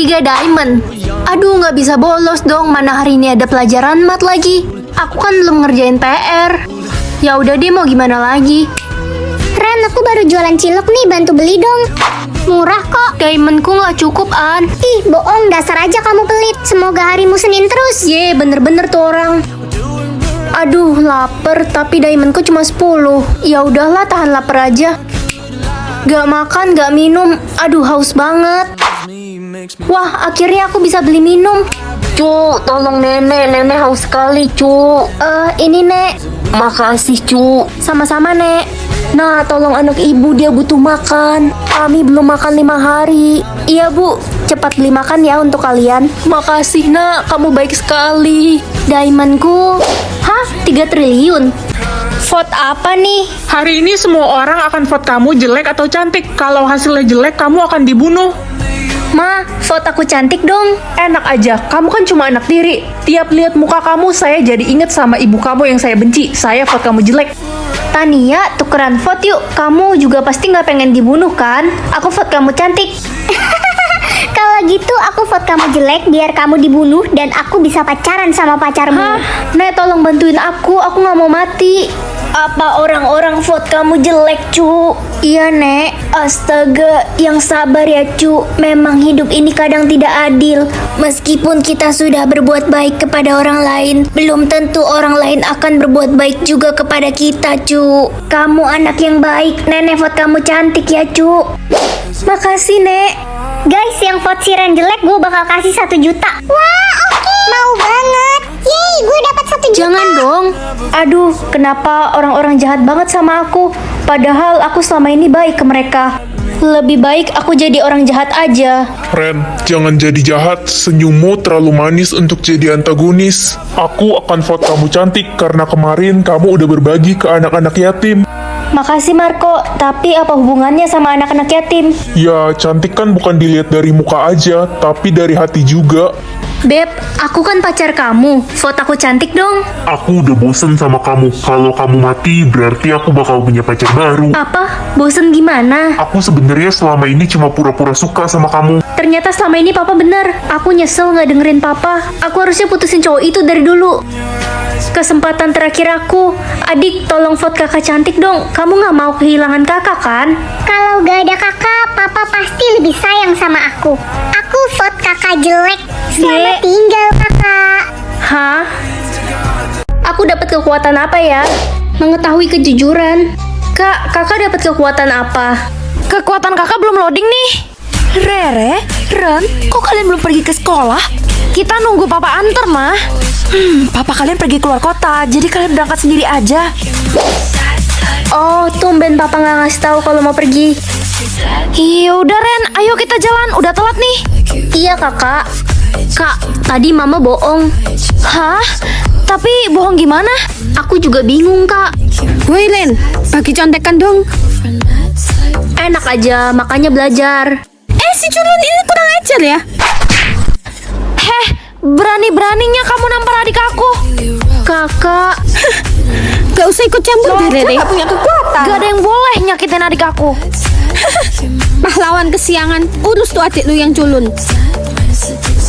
3 diamond. Aduh, nggak bisa bolos dong, mana hari ini ada pelajaran mat lagi. Aku kan belum ngerjain PR. Ya udah deh, mau gimana lagi. Ren, aku baru jualan cilok nih, bantu beli dong. Murah kok. Diamondku nggak cukup, An. Ih, bohong, dasar aja kamu pelit. Semoga harimu Senin terus. Ye, bener-bener tuh orang. Aduh, lapar, tapi diamondku cuma 10. Ya udahlah, tahan lapar aja. Gak makan, gak minum. Aduh, haus banget. Wah, akhirnya aku bisa beli minum. Cu, tolong nenek haus sekali, Cu. Ini, Nek. Makasih, Cu. Sama-sama, Nek. Nah, tolong anak ibu, dia butuh makan. Kami belum makan 5 hari. Iya, Bu. Cepat beli makan ya untuk kalian. Makasih, Nak. Kamu baik sekali. Diamondku. Hah? 3 triliun? Vote apa nih? Hari ini semua orang akan vote kamu jelek atau cantik. Kalau hasilnya jelek, kamu akan dibunuh. Ma, vote aku cantik dong. Enak aja, kamu kan cuma anak tiri. Tiap lihat muka kamu, saya jadi inget sama ibu kamu yang saya benci. Saya vote kamu jelek. Tania, tukeran vote yuk. Kamu juga pasti nggak pengen dibunuh kan? Aku vote kamu cantik. Kalau gitu aku vote kamu jelek biar kamu dibunuh dan aku bisa pacaran sama pacarmu. Hah? Nek, tolong bantuin aku nggak mau mati. Apa orang-orang vote kamu jelek, Cu? Iya, Nek. Astaga, yang sabar ya, Cu. Memang hidup ini kadang tidak adil. Meskipun kita sudah berbuat baik kepada orang lain, belum tentu orang lain akan berbuat baik juga kepada kita, Cu. Kamu anak yang baik. Nenek vote kamu cantik ya, Cu. Makasih, Nek. Guys, yang vote si Ren jelek gue bakal kasih 1 juta. Wah, oke. Mau banget. Yeay, gue dapat 1 juta. Jangan dong. Aduh, kenapa orang-orang jahat banget sama aku? Padahal aku selama ini baik ke mereka. Lebih baik aku jadi orang jahat aja. Ren, jangan jadi jahat. Senyummu terlalu manis untuk jadi antagonis. Aku akan vote kamu cantik karena kemarin kamu udah berbagi ke anak-anak yatim. Makasih Marco, tapi apa hubungannya sama anak-anak yatim? Ya, cantik kan bukan dilihat dari muka aja, tapi dari hati juga. Beb, aku kan pacar kamu. Vote aku cantik dong. Aku udah bosen sama kamu. Kalau kamu mati, berarti aku bakal punya pacar baru. Apa? Bosen gimana? Aku sebenarnya selama ini cuma pura-pura suka sama kamu. Ternyata selama ini papa bener. Aku nyesel nggak dengerin papa. Aku harusnya putusin cowok itu dari dulu. Kesempatan terakhir aku. Adik, tolong vote kakak cantik dong. Kamu nggak mau kehilangan kakak kan? Kalau gak ada kakak, papa pasti lebih sayang sama aku. Aku vote kakak jelek. Selamat tinggal kakak. Hah? Aku dapat kekuatan apa ya? Mengetahui kejujuran. Kak, kakak dapat kekuatan apa? Kekuatan kakak belum loading nih. Rere, Ren, kok kalian belum pergi ke sekolah? Kita nunggu papa antar, mah. Papa kalian pergi keluar kota, jadi kalian berangkat sendiri aja. Oh, tumben papa nggak ngasih tahu kalau mau pergi. Iya udah Ren, ayo kita jalan, udah telat nih. Iya kakak. Kak, tadi mama bohong. Hah? Tapi bohong gimana? Aku juga bingung kak. Woi Ren, bagi contekan dong. Enak aja, makanya belajar. Si culun ini kurang ajar ya. Heh, berani-beraninya kamu nampar adik aku. Kakak, Gak usah ikut campur deh Rere. Gak punya kekuatan. Gak ada yang boleh nyakitin adik aku. Pahlawan kesiangan, urus tuh adik lu yang culun.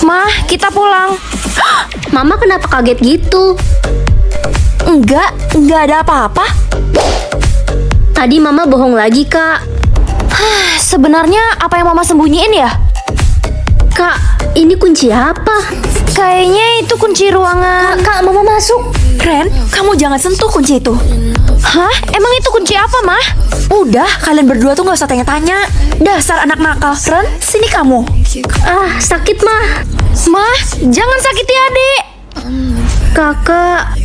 Mah, kita pulang. mama kenapa kaget gitu? Enggak ada apa-apa. Tadi mama bohong lagi kak. Sebenarnya apa yang mama sembunyiin ya? Kak, ini kunci apa? Kayaknya itu kunci ruangan. Kak, mama masuk. Ren, kamu jangan sentuh kunci itu. Hah? Emang itu kunci apa, Mah? Udah, kalian berdua tuh gak usah tanya-tanya. Dasar anak nakal. Ren, sini kamu. Ah, sakit mah. Mah, jangan sakiti adik. Kakak,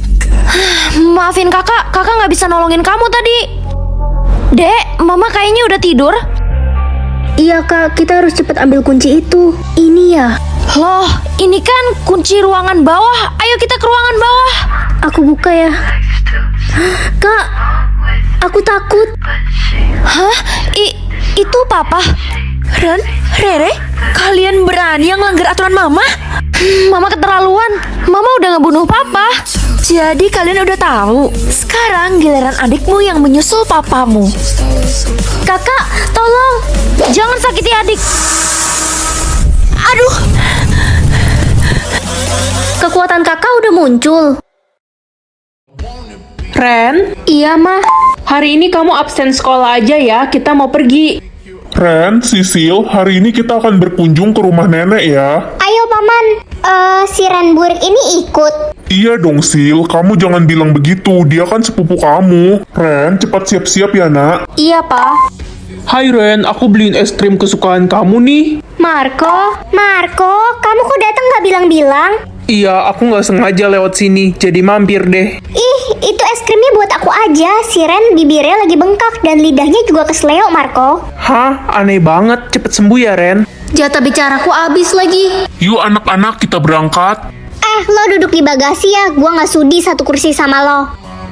Maafin kakak gak bisa nolongin kamu tadi. Dek, mama kayaknya udah tidur. iya kak, kita harus cepat ambil kunci itu. Ini ya. Loh, ini kan kunci ruangan bawah. Ayo kita ke ruangan bawah. Aku buka ya. Kak, aku takut. Hah? Itu papa? Ren, Rere, kalian berani yang melanggar aturan mama? Mama keterlaluan. Mama udah ngebunuh papa. Jadi kalian udah tahu. Sekarang giliran adikmu yang menyusul papamu. Kakak, tolong. Jangan sakiti adik. Aduh. muncul. Ren, Iya, Ma. hari ini kamu absen sekolah aja ya, kita mau pergi. Ren, Sisil, hari ini kita akan berkunjung ke rumah nenek ya. Ayo paman, si Ren burik ini ikut. Iya dong, Sil. Kamu jangan bilang begitu. Dia kan sepupu kamu. Ren, cepat siap-siap ya, nak. Iya, Pa. Hai Ren, aku beliin es krim kesukaan kamu nih. Marco, Kamu kok datang nggak bilang-bilang? Iya, aku nggak sengaja lewat sini, jadi mampir deh. Ih, itu es krimnya buat aku aja. Si Ren bibirnya lagi bengkak dan lidahnya juga kesleo, Marco. Hah, aneh banget, cepet sembuh ya Ren. jatah bicaraku habis lagi. Yuk anak-anak, kita berangkat. Lo duduk di bagasi ya, gua nggak sudi satu kursi sama lo.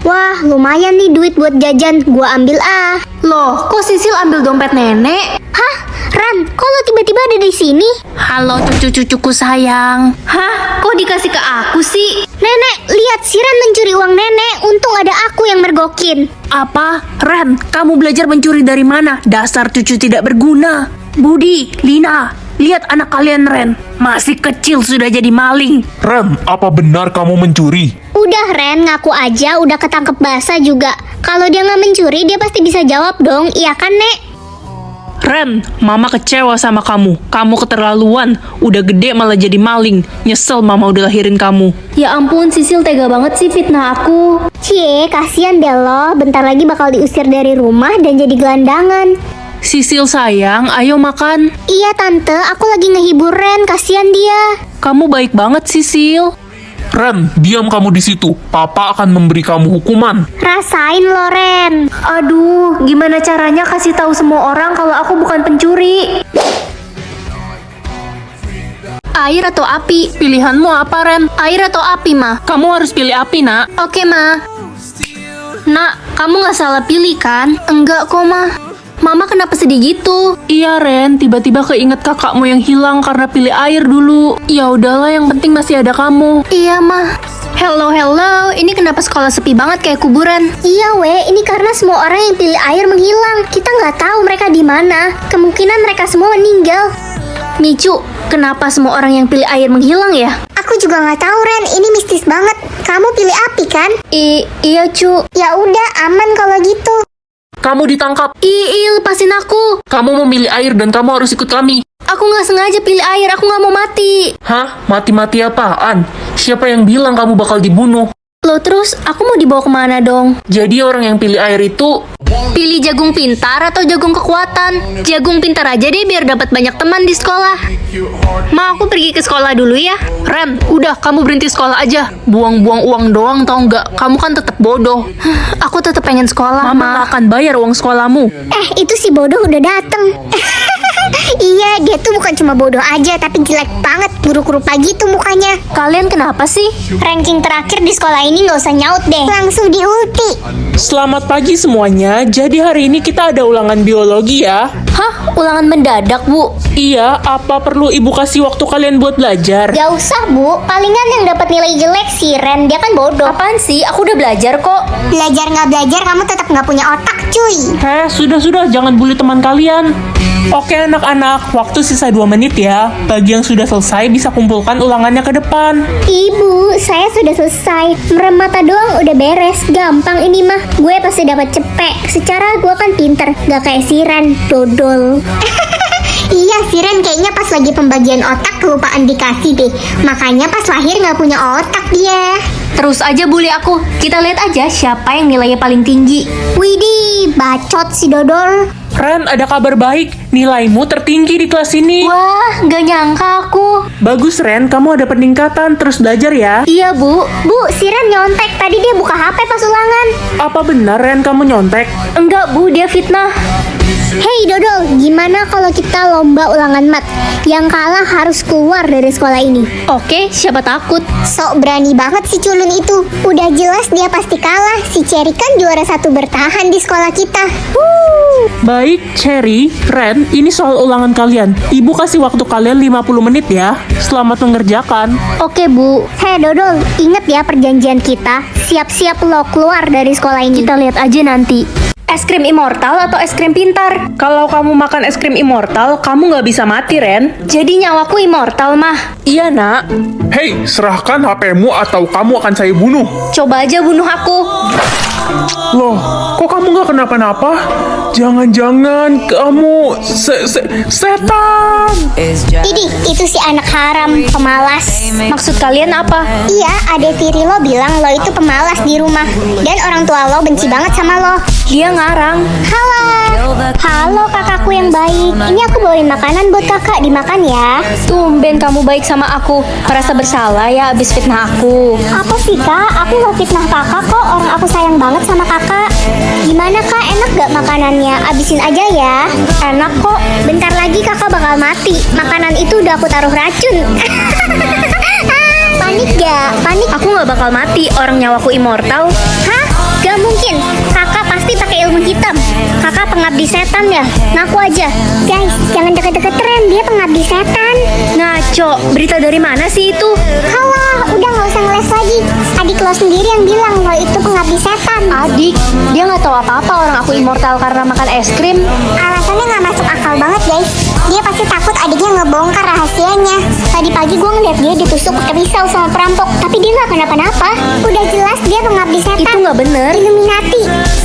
Wah, lumayan nih duit buat jajan, gua ambil ah. Loh, kok Sisil ambil dompet nenek? Hah, Ran, kok lo tiba-tiba ada di sini? Halo cucu-cucuku sayang. Hah, kok dikasih ke aku sih? Nenek, lihat si Ran mencuri uang nenek. Untung ada aku yang mergokin. Apa? Ren, kamu belajar mencuri dari mana? Dasar cucu tidak berguna. Budi, Lina, lihat anak kalian Ren. Masih kecil sudah jadi maling. Ren, apa benar kamu mencuri? Udah Ren, ngaku aja udah ketangkep basah juga. Kalau dia nggak mencuri, dia pasti bisa jawab dong. Iya kan, Nek? Ren, mama kecewa sama kamu. Kamu keterlaluan. Udah gede malah jadi maling. Nyesel mama udah lahirin kamu. Ya ampun, Sisil tega banget sih fitnah aku. Cie, kasihan deh lo. Bentar lagi bakal diusir dari rumah dan jadi gelandangan. Sisil sayang, ayo makan. Iya tante, aku lagi ngehibur Ren. Kasihan dia. Kamu baik banget, Sisil. Ren, diam kamu di situ. Papa akan memberi kamu hukuman. Rasain lo Ren. Aduh, gimana caranya kasih tahu semua orang kalau aku bukan pencuri? Air atau api? Pilihanmu apa, Ren? Air atau api, Ma? Kamu harus pilih api, nak. Oke, Ma. Nak, kamu nggak salah pilih kan? Enggak kok, Ma. Mama kenapa sedih gitu? Iya, Ren. Tiba-tiba keinget kakakmu yang hilang karena pilih air dulu. Ya udahlah, yang penting masih ada kamu. Iya, Ma. Hello, ini kenapa sekolah sepi banget kayak kuburan? Iya we, ini karena semua orang yang pilih air menghilang. Kita nggak tahu mereka di mana. Kemungkinan mereka semua meninggal. Micu, kenapa semua orang yang pilih air menghilang ya? Aku juga nggak tahu Ren, ini mistis banget. Kamu pilih api kan? Iya, Cu. Ya udah, aman kalau gitu. Kamu ditangkap. Lepasin aku. Kamu memilih air dan kamu harus ikut kami. Aku nggak sengaja pilih air, aku nggak mau mati. Hah? Mati-mati apaan? Siapa yang bilang kamu bakal dibunuh? Loh terus, aku mau dibawa kemana dong? Jadi orang yang pilih air itu... Pilih jagung pintar atau jagung kekuatan? Jagung pintar aja deh biar dapat banyak teman di sekolah. Ma, aku pergi ke sekolah dulu ya. Ren, udah kamu berhenti sekolah aja. Buang-buang uang doang tau nggak? Kamu kan tetap bodoh. Aku tetap pengen sekolah, Mama Ma. nggak akan bayar uang sekolahmu. Itu si bodoh udah dateng. Iya, dia tuh bukan cuma bodoh aja, tapi jelek banget, buruk rupa gitu mukanya. Kalian kenapa sih? Ranking terakhir di sekolah ini nggak usah nyaut deh. Langsung di ulti. Selamat pagi semuanya. Jadi hari ini kita ada ulangan biologi ya. Hah? Ulangan mendadak, Bu? Iya, apa perlu ibu kasih waktu kalian buat belajar? Gak usah bu, palingan yang dapat nilai jelek si Ren, dia kan bodoh. Apaan sih? Aku udah belajar kok. Belajar nggak belajar, kamu tetap nggak punya otak cuy. Sudah, jangan bully teman kalian. Oke anak-anak, waktu sisa 2 menit ya. Bagi yang sudah selesai bisa kumpulkan ulangannya ke depan. Ibu, saya sudah selesai. Merem mata doang udah beres. Gampang ini mah. Gue pasti dapat cepet. Secara gue kan pinter, gak kayak si Ren, dodol. Iya, si Ren kayaknya pas lagi pembagian otak kelupaan dikasih deh. Makanya pas lahir nggak punya otak dia. Terus aja bully aku. Kita lihat aja siapa yang nilainya paling tinggi. Widih, bacot si dodol. Ren, ada kabar baik. Nilaimu tertinggi di kelas ini. Wah, gak nyangka aku. Bagus Ren, kamu ada peningkatan. Terus belajar ya. Iya, Bu. Bu, si Ren nyontek. Tadi dia buka HP pas ulangan. Apa benar Ren kamu nyontek? Enggak, Bu. Dia fitnah. Hei dodol, gimana kalau kita lomba ulangan mat? Yang kalah harus keluar dari sekolah ini. Oke, siapa takut? Sok berani banget si culun itu. Udah jelas dia pasti kalah. Si Cherry kan juara 1 bertahan di sekolah kita. Baik, Cherry, Ren, ini soal ulangan kalian. Ibu kasih waktu kalian 50 menit ya. Selamat mengerjakan. Oke, Bu. Hei dodol, inget ya perjanjian kita. Siap-siap lo keluar dari sekolah ini. Kita lihat aja nanti. Es krim immortal atau es krim pintar? Kalau kamu makan es krim immortal, kamu nggak bisa mati, Ren. Jadi nyawaku immortal, mah. Iya, nak. Hei, serahkan HP-mu atau kamu akan saya bunuh. Coba aja bunuh aku. Loh, kok kamu nggak kenapa-napa? Jangan-jangan kamu setan. Idih, itu si anak haram, pemalas. Maksud kalian apa? Iya, adek tiri lo bilang lo itu pemalas di rumah. Dan orang tua lo benci banget sama lo. Dia ngarang. Halo kakakku yang baik. Ini aku bawain makanan buat kakak, dimakan ya. Tumben kamu baik sama aku. Merasa bersalah ya abis fitnah aku. Apa sih kak? Aku gak fitnah kakak kok. Orang aku sayang banget sama kakak. Gimana kak? Enak gak makanannya? Abisin aja ya. Enak kok. Bentar lagi kakak bakal mati. Makanan itu udah aku taruh racun. Panik gak? Panik? Aku nggak bakal mati. Orang nyawaku immortal. Hah? Gak mungkin. Kakak pasti pakai ilmu hitam. Kakak pengabdi setan ya? Ngaku aja. Guys, jangan deket-deket Ren. Dia pengabdi setan. Ngaco. Berita dari mana sih itu? Halah, udah gak usah ngeles lagi. Adik lo sendiri yang bilang lo itu pengabdi setan. Adik, dia nggak tahu apa-apa orang aku immortal karena makan es krim. Alasannya gak masuk akal banget guys. Dia pasti takut adiknya ngebongkar rahasianya. Tadi pagi gue ngeliat dia ditusuk pakai pisau sama perampok. Tapi dia gak kenapa-napa. Udah jelas dia pengabdi setan. Itu nggak bener. Illuminati.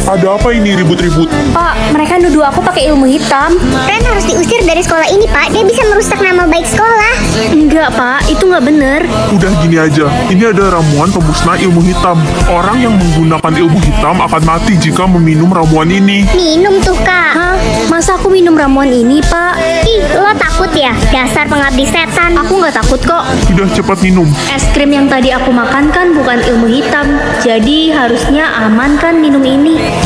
Ada apa ini ribut-ribut? Pak, mereka nuduh aku pakai ilmu hitam. Ren harus diusir dari sekolah ini pak. Dia bisa merusak nama baik sekolah. Enggak, Pak. Itu nggak bener. Udah gini aja, ini ada ramuan pemusnah ilmu hitam. Orang yang menggunakan ilmu hitam akan mati jika meminum ramuan ini. Minum tuh kak. Hah? Masa aku minum ramuan ini, Pak? Ih, lo takut ya? Dasar pengabdi setan. Aku nggak takut kok. Sudah cepat minum. Es krim yang tadi aku makan kan bukan ilmu hitam. Jadi harusnya aman kan minum ini.